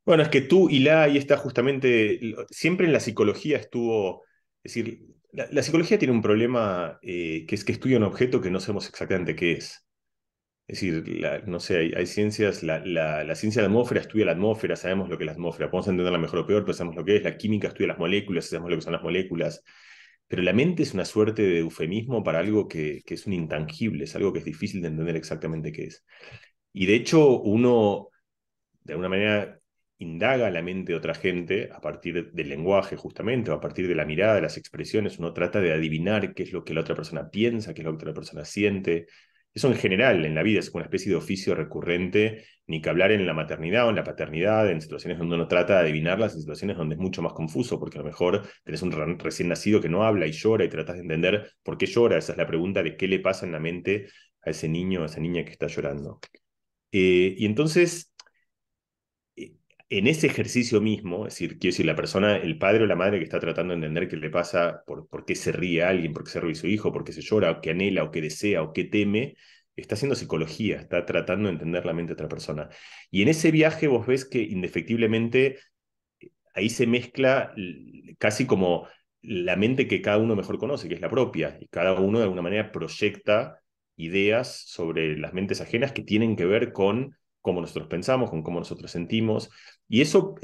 Bueno, es que tú y la ahí está justamente, siempre en la psicología estuvo, es decir, la psicología tiene un problema que es que estudia un objeto que no sabemos exactamente qué es. Es decir, no sé, hay ciencias, la ciencia de la atmósfera estudia la atmósfera, sabemos lo que es la atmósfera, podemos entenderla mejor o peor, pero sabemos lo que es, la química estudia las moléculas, sabemos lo que son las moléculas, pero la mente es una suerte de eufemismo para algo que es un intangible, es algo que es difícil de entender exactamente qué es. Y de hecho, uno de alguna manera indaga la mente de otra gente a partir del lenguaje justamente, o a partir de la mirada, de las expresiones, uno trata de adivinar qué es lo que la otra persona piensa, qué es lo que la otra persona siente. Eso en general en la vida es una especie de oficio recurrente, ni que hablar en la maternidad o en la paternidad, en situaciones donde uno trata de adivinarlas, en situaciones donde es mucho más confuso, porque a lo mejor tenés un recién nacido que no habla y llora y tratas de entender por qué llora. Esa es la pregunta de qué le pasa en la mente a ese niño o a esa niña que está llorando. Y entonces en ese ejercicio mismo, es decir, quiero decir, la persona, el padre o la madre que está tratando de entender qué le pasa, por qué se ríe a alguien, por qué se ríe su hijo, por qué se llora, o qué anhela, o qué desea, o qué teme, está haciendo psicología, está tratando de entender la mente de otra persona. Y en ese viaje vos ves que indefectiblemente ahí se mezcla casi como la mente que cada uno mejor conoce, que es la propia, y cada uno de alguna manera proyecta ideas sobre las mentes ajenas que tienen que ver con cómo nosotros pensamos, con cómo nosotros sentimos, y eso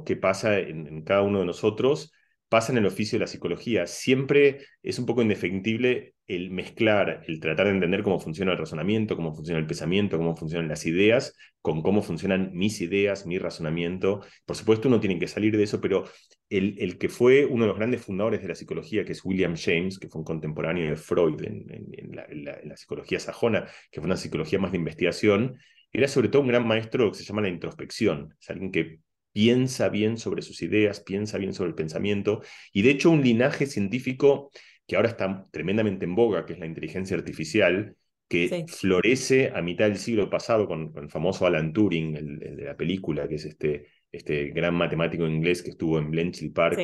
que pasa en cada uno de nosotros pasa en el oficio de la psicología. Siempre es un poco indefectible el mezclar, el tratar de entender cómo funciona el razonamiento, cómo funciona el pensamiento, cómo funcionan las ideas, con cómo funcionan mis ideas, mi razonamiento. Por supuesto, uno tiene que salir de eso, pero el que fue uno de los grandes fundadores de la psicología, que es William James, que fue un contemporáneo de Freud en la psicología sajona, que fue una psicología más de investigación, era sobre todo un gran maestro que se llama la introspección. Es alguien que piensa bien sobre sus ideas, piensa bien sobre el pensamiento, y de hecho un linaje científico que ahora está tremendamente en boga, que es la inteligencia artificial, que Sí, florece a mitad del siglo pasado con el famoso Alan Turing, el de la película, que es este gran matemático inglés que estuvo en Bletchley Park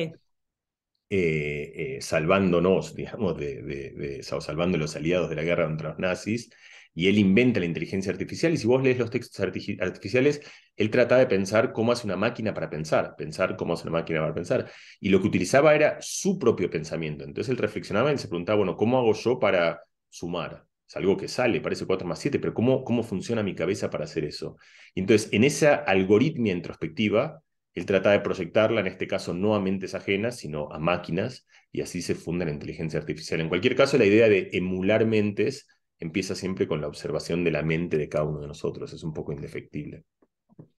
sí. salvándonos, digamos, o salvando a los aliados de la guerra contra los nazis, y él inventa la inteligencia artificial, y si vos lees los textos artificiales, él trataba de pensar cómo hace una máquina para pensar cómo hace una máquina para pensar, y lo que utilizaba era su propio pensamiento. Entonces él reflexionaba y se preguntaba, bueno, ¿cómo hago yo para sumar? Es algo que sale, parece 4 más 7, pero ¿cómo funciona mi cabeza para hacer eso? Y entonces, en esa algoritmia introspectiva, él trata de proyectarla, en este caso, no a mentes ajenas, sino a máquinas, y así se funda la inteligencia artificial. En cualquier caso, la idea de emular mentes empieza siempre con la observación de la mente de cada uno de nosotros, es un poco indefectible.